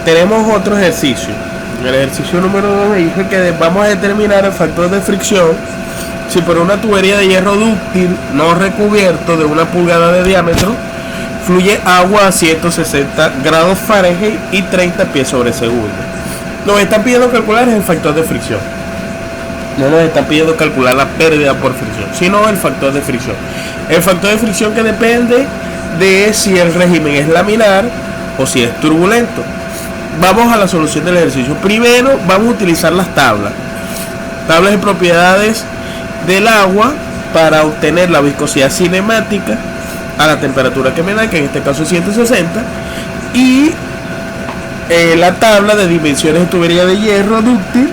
tenemos otro ejercicio. El ejercicio número 2 dice que vamos a determinar el factor de fricción si por una tubería de hierro dúctil no recubierto de 1 pulgada de diámetro fluye agua a 160 grados Fahrenheit y 30 pies sobre segundo. Nos están pidiendo calcular el factor de fricción. No nos están pidiendo calcular la pérdida por fricción, sino el factor de fricción. El factor de fricción que depende de si el régimen es laminar o si es turbulento. Vamos a la solución del ejercicio. Primero vamos a utilizar las tablas de propiedades del agua para obtener la viscosidad cinemática a la temperatura que me da, que en este caso es 160, y la tabla de dimensiones de tubería de hierro dúctil,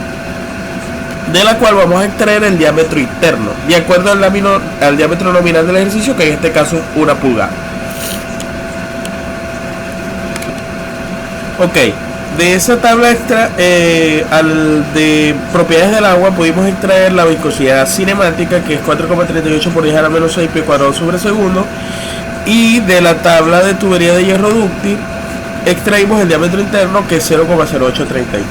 de la cual vamos a extraer el diámetro interno de acuerdo al diámetro nominal del ejercicio, que en este caso es 1 pulgada. Ok, de esa tabla extra de propiedades del agua pudimos extraer la viscosidad cinemática, que es 4,38 por 10 a la menos 6 pies cuadrados sobre segundo, y de la tabla de tubería de hierro dúctil extraímos el diámetro interno, que es 0,0833.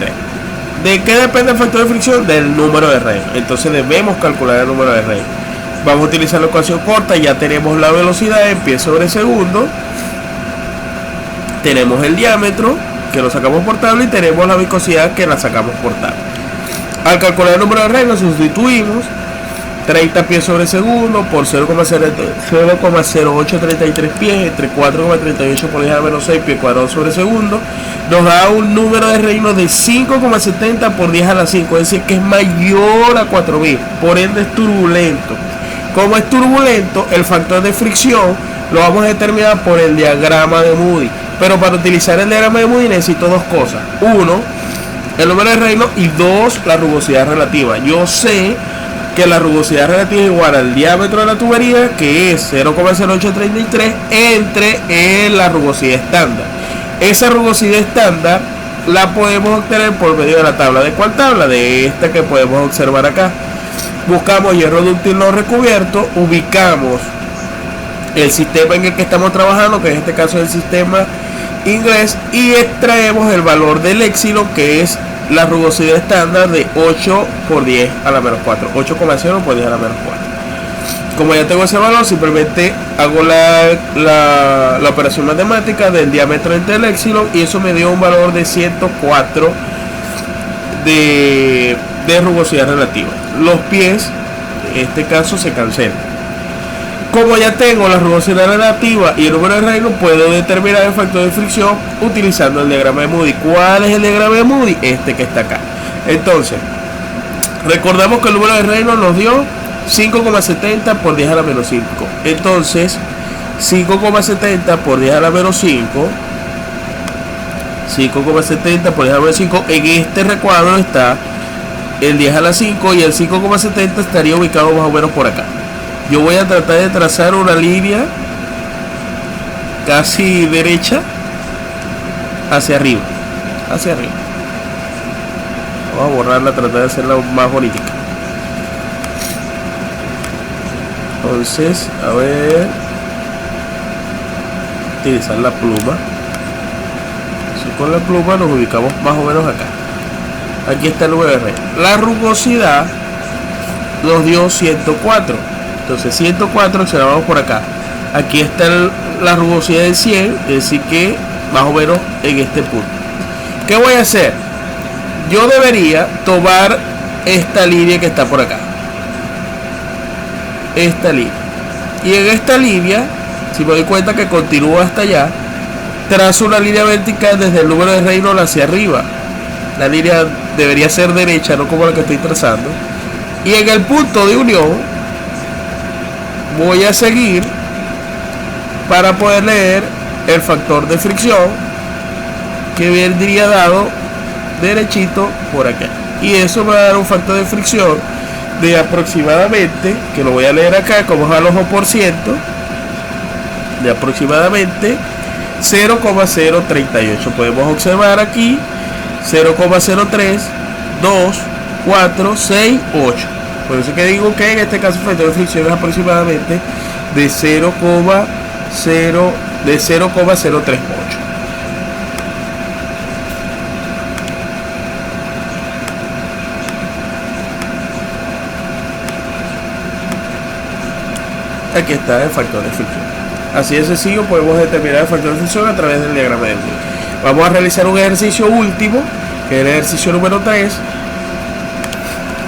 ¿De qué depende el factor de fricción? Del número de Rey. Entonces debemos calcular el número de Rey. Vamos a utilizar la ecuación corta. Ya tenemos la velocidad en pies sobre segundo, tenemos el diámetro que lo sacamos por tabla y tenemos la viscosidad que la sacamos por tabla. Al calcular el número de Rey lo sustituimos. 30 pies sobre segundo por 0,0833 pies entre 4,38 por 10 a la menos 6 pies cuadrados sobre segundo nos da un número de Reynolds de 5,70 por 10 a la 5, es decir que es mayor a 4000, por ende es turbulento. Como es turbulento, el factor de fricción lo vamos a determinar por el diagrama de Moody, pero para utilizar el diagrama de Moody necesito dos cosas: 1, el número de Reynolds, y 2, la rugosidad relativa. Yo sé que la rugosidad relativa es igual al diámetro de la tubería, que es 0,0833 entre la rugosidad estándar. Esa rugosidad estándar la podemos obtener por medio de la tabla. ¿De cuál tabla? De esta que podemos observar acá. Buscamos hierro dúctil no recubierto, ubicamos el sistema en el que estamos trabajando, que en este caso es el sistema inglés, y extraemos el valor del éxilo, que es la rugosidad estándar de 8 por 10 a la menos 4, 8,0 por 10 a la menos 4. Como ya tengo ese valor, simplemente hago la operación matemática del diámetro entre el éxilo, y eso me dio un valor de 104 de rugosidad relativa. Los pies, en este caso, se cancelan. Como ya tengo la rugosidad relativa y el número de Reynolds, puedo determinar el factor de fricción utilizando el diagrama de Moody. ¿Cuál es el diagrama de Moody? Este que está acá. Entonces, recordamos que el número de Reynolds nos dio 5,70 por 10 a la menos 5. Entonces, 5,70 por 10 a la menos 5, 5,70 por 10 a la menos 5, en este recuadro está el 10 a la 5, y el 5,70 estaría ubicado más o menos por acá. Yo voy a tratar de trazar una línea casi derecha hacia arriba. Vamos a borrarla, tratar de hacerla más bonita. Entonces, a ver, utilizar la pluma. Así con la pluma nos ubicamos más o menos acá. Aquí está el UR. La rugosidad nos dio 104. Entonces 104 observamos por acá. Aquí está la rugosidad de 100, es decir que más o menos en este punto. ¿Qué voy a hacer? Yo debería tomar esta línea que está por acá. Esta línea. Y en esta línea, si me doy cuenta que continúa hasta allá, trazo una línea vertical desde el número de Reynolds hacia arriba. La línea debería ser derecha, no como la que estoy trazando. Y en el punto de unión voy a seguir para poder leer el factor de fricción, que vendría dado derechito por acá, y eso me va a dar un factor de fricción de aproximadamente, que lo voy a leer acá como es al ojo por ciento, de aproximadamente 0,038. Podemos observar aquí 0,03, 2, 4, 6, 8. Por eso que digo que en este caso el factor de fricción es aproximadamente de 0,038. aquí está el factor de fricción. Así de sencillo podemos determinar el factor de fricción a través del diagrama de Moore. Vamos a realizar un ejercicio último, que es el ejercicio número 3.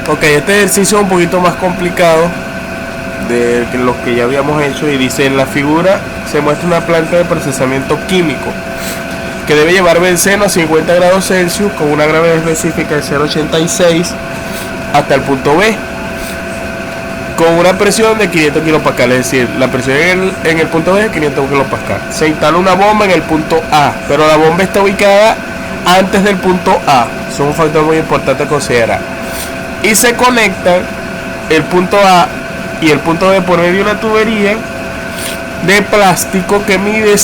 Ok, este ejercicio es un poquito más complicado de los que ya habíamos hecho, y dice: en la figura se muestra una planta de procesamiento químico que debe llevar benceno a 50 grados Celsius con una gravedad específica de 0,86 hasta el punto B, con una presión de 500 kPa, es decir, la presión en el punto B es 500 kPa. Se instala una bomba en el punto A, pero la bomba está ubicada antes del punto A. Es un factor muy importante a considerar. Y se conectan el punto A y el punto B por medio de una tubería de plástico que mide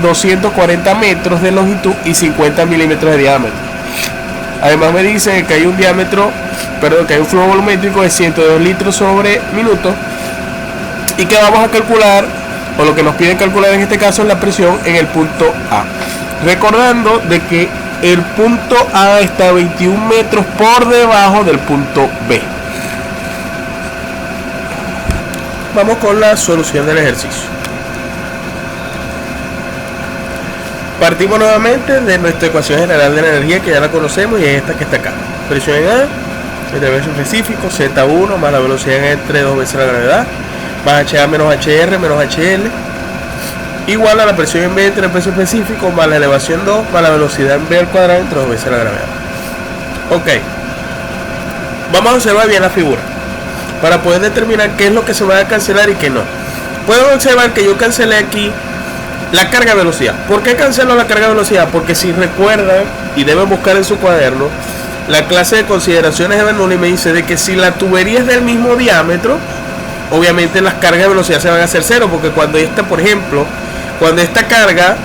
240 metros de longitud y 50 milímetros de diámetro. Además me dicen que hay un que hay un flujo volumétrico de 102 litros sobre minuto, y que vamos a calcular, o lo que nos piden calcular en este caso, es la presión en el punto A. Recordando de que el punto A está a 21 metros por debajo del punto B. Vamos con la solución del ejercicio. Partimos nuevamente de nuestra ecuación general de la energía, que ya la conocemos, y es esta que está acá. Presión en A, el peso específico, Z1 más la velocidad en entre 2 veces la gravedad, más HA menos HR menos HL, igual a la presión en B entre el peso específico más la elevación 2 más la velocidad en B al cuadrado entre 2 veces la gravedad. Ok, vamos a observar bien la figura para poder determinar qué es lo que se va a cancelar y qué no. Pueden observar que yo cancelé aquí la carga de velocidad. ¿Por qué cancelo la carga de velocidad? Porque si recuerdan, y deben buscar en su cuaderno, la clase de consideraciones de Bernoulli me dice de que si la tubería es del mismo diámetro, obviamente las cargas de velocidad se van a hacer cero, porque cuando esta, por ejemplo, cuando esta carga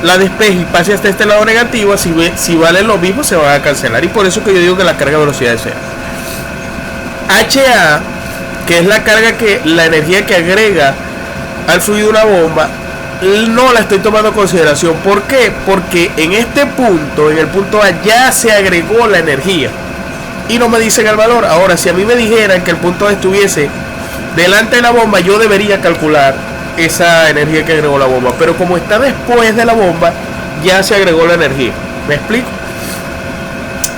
la despeje y pase hasta este lado negativo, si vale lo mismo, se van a cancelar, y por eso que yo digo que la carga de velocidad es cero. HA, que es la energía que agrega al fluido una bomba, no la estoy tomando en consideración. ¿Por qué? Porque en este punto, en el punto A, ya se agregó la energía y no me dicen el valor. Ahora, si a mí me dijeran que el punto A estuviese delante de la bomba, yo debería calcular esa energía que agregó la bomba, pero como está después de la bomba, ya se agregó la energía. ¿Me explico?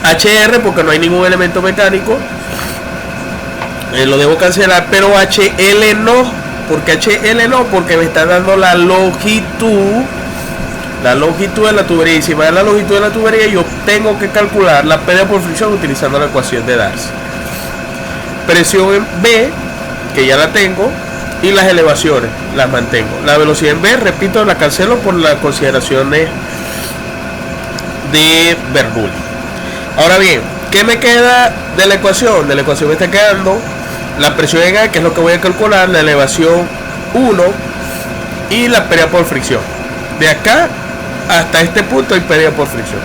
HR, porque no hay ningún elemento mecánico, lo debo cancelar, pero HL no. Porque HL no, porque me está dando la longitud de la tubería, y si me da la longitud de la tubería, yo tengo que calcular la pérdida por fricción utilizando la ecuación de Darcy. Presión en B, que ya la tengo, y las elevaciones las mantengo. La velocidad en B, repito, la cancelo por las consideraciones de Bernoulli. Ahora bien, ¿qué me queda de la ecuación? De la ecuación me está quedando la presión en A, que es lo que voy a calcular, la elevación 1 y la pérdida por fricción. De acá hasta este punto hay pérdida por fricción.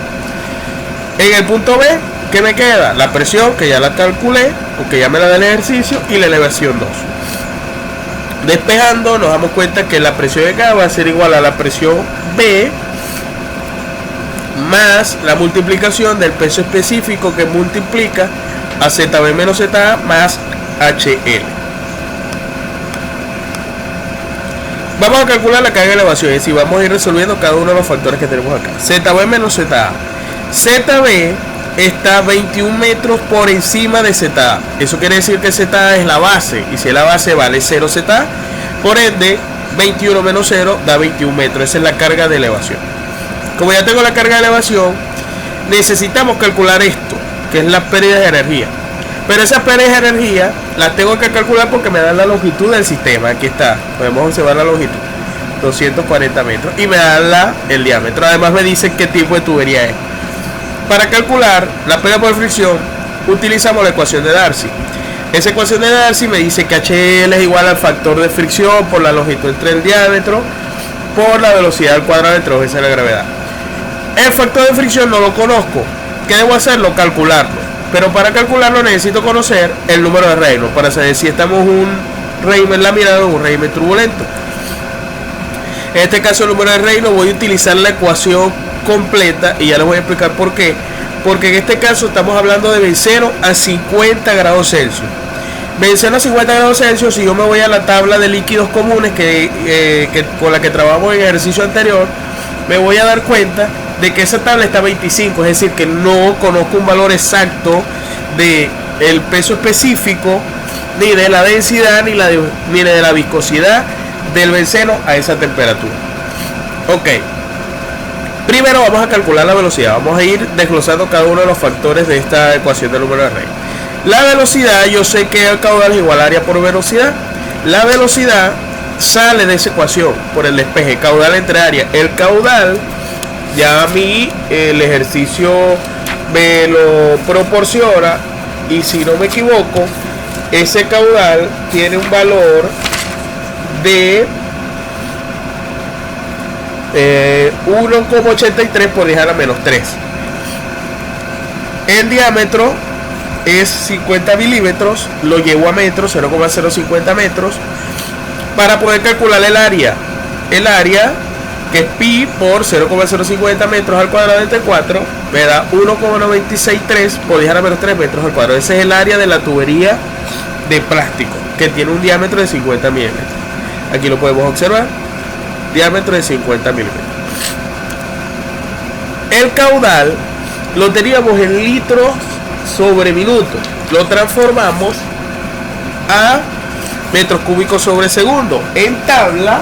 En el punto B, ¿qué me queda? La presión, que ya la calculé, porque ya me la da el ejercicio, y la elevación 2. Despejando, nos damos cuenta que la presión de acá va a ser igual a la presión B más la multiplicación del peso específico, que multiplica a ZB menos ZA más HL. Vamos a calcular la carga de elevación, es decir, vamos a ir resolviendo cada uno de los factores que tenemos acá. ZB menos ZA. ZB está 21 metros por encima de ZA. Eso quiere decir que ZA es la base, y si la base vale 0 ZA, por ende 21 menos 0 da 21 metros. Esa es la carga de elevación. Como ya tengo la carga de elevación, necesitamos calcular esto, que es la pérdida de energía. Pero esa pérdida de energía la tengo que calcular porque me da la longitud del sistema. Aquí está, podemos observar la longitud, 240 metros, y me da el diámetro. Además me dice qué tipo de tubería es. Para calcular la pérdida por fricción utilizamos la ecuación de Darcy. Esa ecuación de Darcy me dice que HL es igual al factor de fricción por la longitud entre el diámetro por la velocidad al cuadrado entre 2 veces la gravedad. El factor de fricción no lo conozco. ¿Qué debo hacerlo? Calcularlo. Pero para calcularlo necesito conocer el número de Reynolds para saber si estamos un régimen laminado o un régimen turbulento. En este caso el número de Reynolds voy a utilizar la ecuación completa, y ya les voy a explicar por qué. Porque en este caso estamos hablando de benceno a 50 grados Celsius. Benceno a 50 grados Celsius. Si yo me voy a la tabla de líquidos comunes con la que trabajamos en el ejercicio anterior, me voy a dar cuenta de que esa tabla está a 25, es decir, que no conozco un valor exacto de el peso específico, ni de la densidad, ni de la viscosidad del benceno a esa temperatura. Ok, primero vamos a calcular la velocidad. Vamos a ir desglosando cada uno de los factores de esta ecuación del número de Reynolds. La velocidad, yo sé que el caudal es igual a área por velocidad. La velocidad sale de esa ecuación por el despeje, caudal entre área. El caudal, ya a mí el ejercicio me lo proporciona, y si no me equivoco, ese caudal tiene un valor de 1,83 por 10 a la menos 3. El diámetro es 50 milímetros, lo llevo a metros, 0,050 metros, para poder calcular el área. El área, que es pi por 0,050 metros al cuadrado entre 4, me da 1,963 por 10 a la menos 3 metros al cuadrado. Ese es el área de la tubería de plástico, que tiene un diámetro de 50 milímetros. Aquí lo podemos observar, diámetro de 50 milímetros. El caudal lo teníamos en litros sobre minutos, lo transformamos a metros cúbicos sobre segundo. En la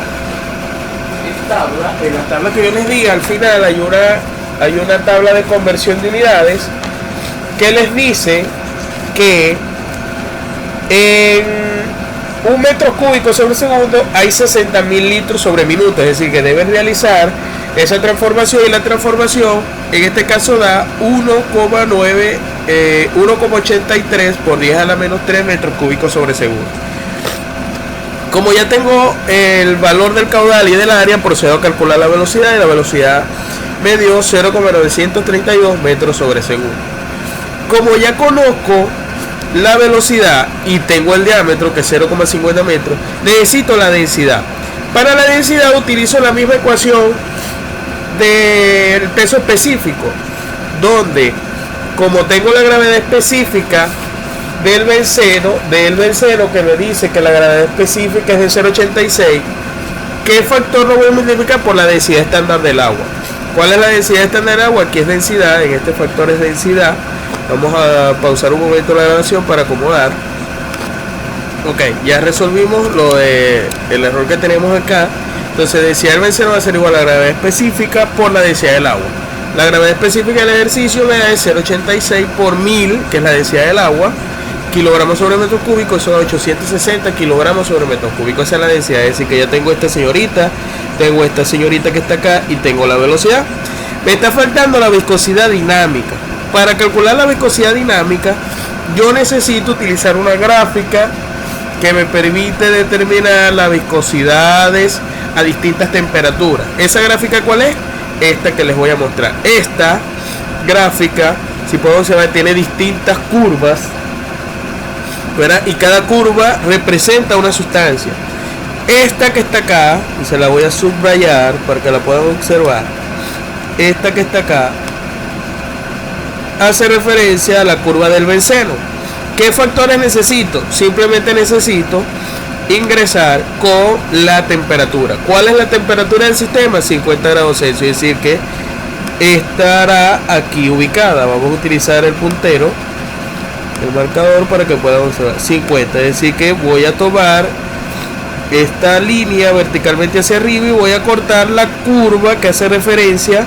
tabla que yo les di al final hay una tabla de conversión de unidades que les dice que en un metro cúbico sobre segundo hay 60.000 litros sobre minuto, es decir, que deben realizar esa transformación, y la transformación en este caso da 1,83 por 10 a la menos 3 metros cúbicos sobre segundo. Como ya tengo el valor del caudal y del área, procedo a calcular la velocidad, y la velocidad me dio 0,932 metros sobre segundo. Como ya conozco la velocidad y tengo el diámetro, que es 0,50 metros, necesito la densidad. Para la densidad utilizo la misma ecuación del peso específico, donde como tengo la gravedad específica del benceno que me dice que la gravedad específica es de 0,86, ¿qué factor lo voy a multiplicar? Por la densidad estándar del agua. ¿Cuál es la densidad estándar del agua? Aquí es densidad, en este factor es densidad. Vamos a pausar un momento la grabación para acomodar. Ok, ya resolvimos el error que tenemos acá. Entonces, densidad del benceno va a ser igual a la gravedad específica por la densidad del agua. La gravedad específica del ejercicio me da 0,86 por 1000, que es la densidad del agua, kilogramos sobre metros cúbicos, son 860 kilogramos sobre metros cúbicos. Esa es la densidad. Es decir, que ya tengo esta señorita que está acá, y tengo la velocidad. Me está faltando la viscosidad dinámica. Para calcular la viscosidad dinámica, yo necesito utilizar una gráfica que me permite determinar las viscosidades a distintas temperaturas. ¿Esa gráfica cuál es? Esta que les voy a mostrar. Esta gráfica, si puedo observar, tiene distintas curvas, ¿verdad? Y cada curva representa una sustancia. Esta que está acá, y se la voy a subrayar para que la puedan observar, esta que está acá hace referencia a la curva del benceno. ¿Qué factores necesito? Simplemente necesito ingresar con la temperatura. ¿Cuál es la temperatura del sistema? 50 grados Celsius, es decir que estará aquí ubicada. Vamos a utilizar el puntero, el marcador, para que puedan observar 50, es decir que voy a tomar esta línea verticalmente hacia arriba y voy a cortar la curva que hace referencia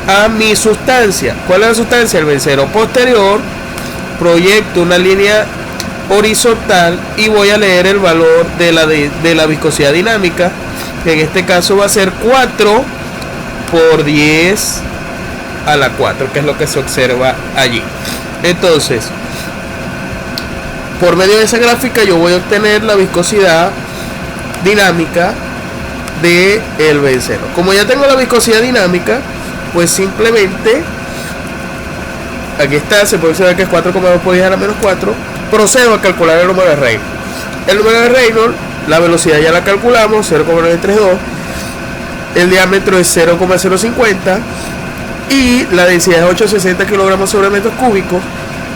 a mi sustancia. ¿Cuál es la sustancia? El benceno posterior. Proyecto una línea horizontal y voy a leer el valor de la viscosidad dinámica, que en este caso va a ser 4 por 10 a la 4, que es lo que se observa allí. Entonces, por medio de esa gráfica yo voy a obtener la viscosidad dinámica del benceno. Como ya tengo la viscosidad dinámica, pues simplemente aquí está, se puede observar que es 4,2 por 10 a la menos 4. Procedo a calcular el número de Reynolds. El número de Reynolds, la velocidad ya la calculamos, 0,932. El diámetro es 0,050 y la densidad es 860 kilogramos sobre metros cúbicos.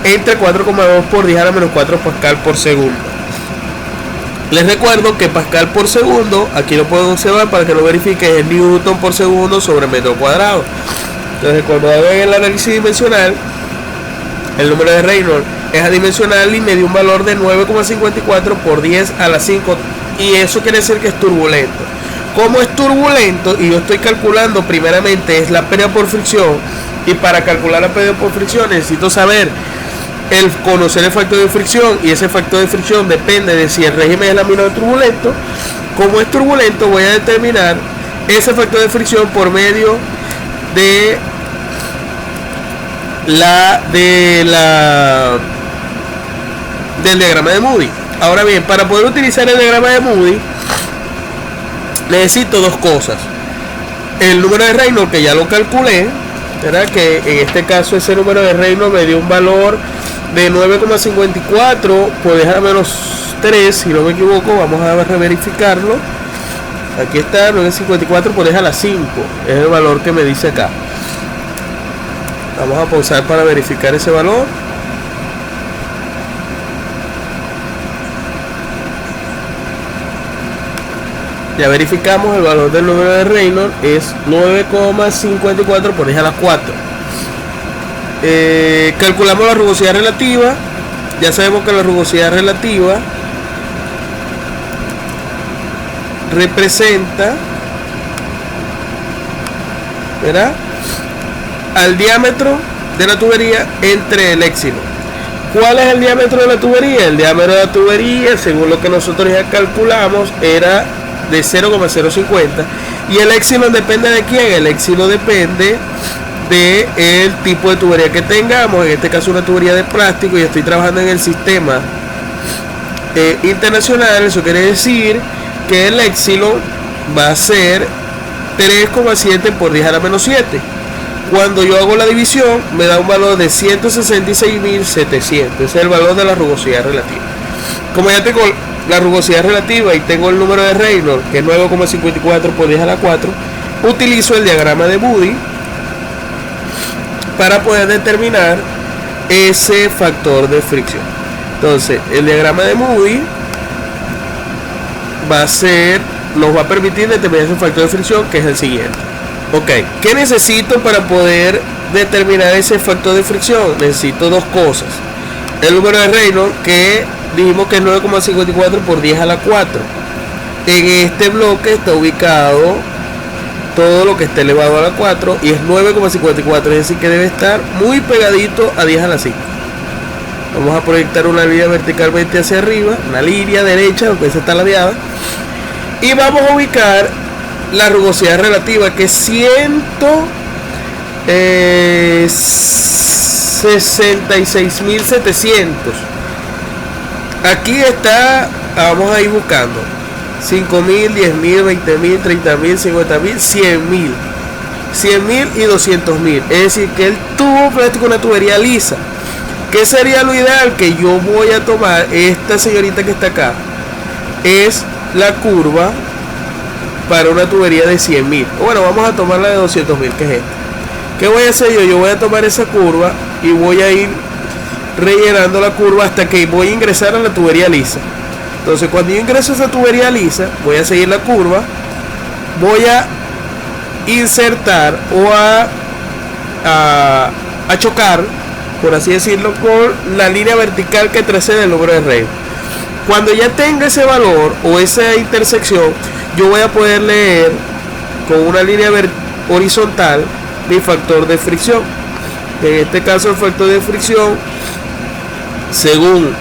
entre 4,2 por 10 a la menos 4 pascal por segundo. Les recuerdo que pascal por segundo, aquí lo pueden observar para que lo verifiquen, es newton por segundo sobre metro cuadrado. Entonces cuando ven el análisis dimensional, el número de Reynolds es adimensional y me dio un valor de 9,54 por 10 a la 5, y eso quiere decir que es turbulento. Como es turbulento y yo estoy calculando primeramente es la pérdida por fricción, y para calcular la pérdida por fricción necesito saber conocer el factor de fricción, y ese factor de fricción depende de si el régimen es lámina o turbulento. Como es turbulento, voy a determinar ese factor de fricción por medio de del diagrama de Moody. Ahora bien, para poder utilizar el diagrama de Moody necesito dos cosas: el número de Reynolds, que ya lo calculé, ¿verdad? Que en este caso ese número de Reynolds me dio un valor de 9,54 por 10 a la menos 3, si no me equivoco. Vamos a verificarlo. Aquí está, 9,54 por 10 a la 5 es el valor que me dice acá. Vamos a pausar para verificar ese valor. Ya verificamos, el valor del número de Reynolds es 9,54 por 10 a la 4. Calculamos la rugosidad relativa. Ya sabemos que la rugosidad relativa representa, ¿verdad?, al diámetro de la tubería entre el éxilo. ¿Cuál es el diámetro de la tubería? El diámetro de la tubería, según lo que nosotros ya calculamos, era de 0,050, y el éxilo depende de quién. El éxilo depende del tipo de tubería que tengamos. En este caso una tubería de plástico, y estoy trabajando en el sistema internacional. Eso quiere decir que el éxilo va a ser 3,7 por 10 a la menos 7. Cuando yo hago la división me da un valor de 166.700. Ese es el valor de la rugosidad relativa. Como ya tengo la rugosidad relativa y tengo el número de Reynolds, que es 9,54 por 10 a la 4, utilizo el diagrama de Moody para poder determinar ese factor de fricción. Entonces el diagrama de Moody nos va a permitir determinar ese factor de fricción, que es el siguiente. Ok, ¿qué necesito para poder determinar ese factor de fricción? Necesito dos cosas: el número de Reynolds, que dijimos que es 9,54 por 10 a la 4. En este bloque está ubicado todo lo que esté elevado a la 4, y es 9,54, es decir que debe estar muy pegadito a 10 a la 5. Vamos a proyectar una línea verticalmente hacia arriba, una línea derecha, donde esa está ladeada, y vamos a ubicar la rugosidad relativa, que es 166.700. Aquí está, vamos a ir buscando 5.000, 10.000, 20.000, 30.000, 50.000, 100.000, 100.000 y 200.000. Es decir, que el tubo plástico, una tubería lisa. ¿Qué sería lo ideal? Que yo voy a tomar esta señorita que está acá, es la curva para una tubería de 100.000. Bueno, vamos a tomar la de 200.000, que es esta. ¿Qué voy a hacer yo? Yo voy a tomar esa curva y voy a ir rellenando la curva hasta que voy a ingresar a la tubería lisa. Entonces cuando yo ingreso a esa tubería lisa, voy a seguir la curva, voy a insertar o a chocar, por así decirlo, con la línea vertical que tracé el número de Reynolds. Cuando ya tenga ese valor o esa intersección, yo voy a poder leer con una línea horizontal mi factor de fricción. En este caso el factor de fricción, según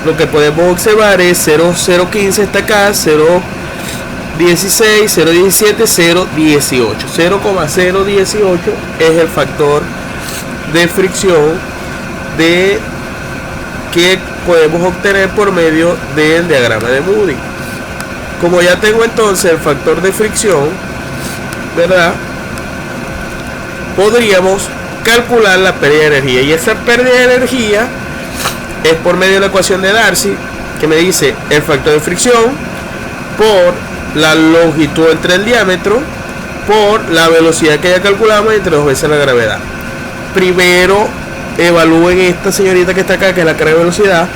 lo que podemos observar, es 0,015 está acá, 0,16, 0,17, 0,18. 0,018 es el factor de fricción que podemos obtener por medio del diagrama de Moody. Como ya tengo entonces el factor de fricción, ¿verdad?, podríamos calcular la pérdida de energía, y esa pérdida de energía es por medio de la ecuación de Darcy, que me dice el factor de fricción por la longitud entre el diámetro por la velocidad que ya calculamos entre 2 veces la gravedad. Primero evalúen esta señorita que está acá, que es la carga de velocidad,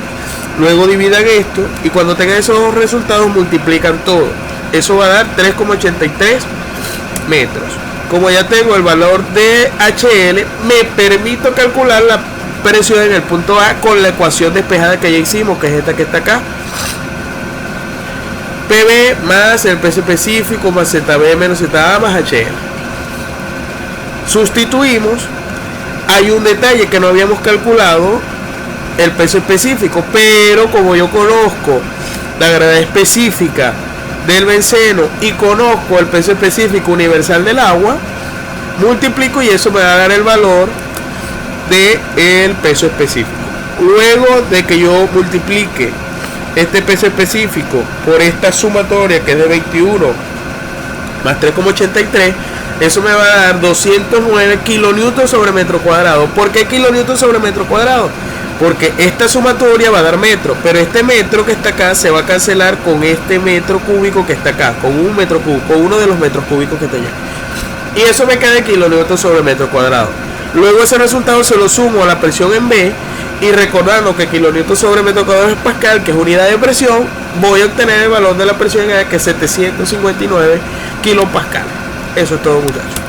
luego dividan esto y cuando tengan esos dos resultados multiplican todo. Eso va a dar 3,83 metros. Como ya tengo el valor de HL, me permito calcular la presión en el punto A con la ecuación despejada que ya hicimos, que es esta que está acá. PB más el peso específico más ZB menos ZA más HL. Sustituimos. Hay un detalle que no habíamos calculado, el peso específico, pero como yo conozco la gravedad específica del benceno y conozco el peso específico universal del agua, multiplico y eso me va a dar el valor del peso específico. Luego de que yo multiplique este peso específico por esta sumatoria que es de 21 más 3,83, eso me va a dar 209 kilonewtons sobre metro cuadrado. ¿Por qué kilonewtons sobre metro cuadrado? Porque esta sumatoria va a dar metro, pero este metro que está acá se va a cancelar con este metro cúbico que está acá, con un metro cúbico, con uno de los metros cúbicos que está allá. Y eso me queda en kilonewtons sobre metro cuadrado. Luego ese resultado se lo sumo a la presión en B y recordando que kilonewtons sobre metro cuadrado es pascal, que es unidad de presión, voy a obtener el valor de la presión en A, que es 759 kilopascales. Eso es todo, muchachos.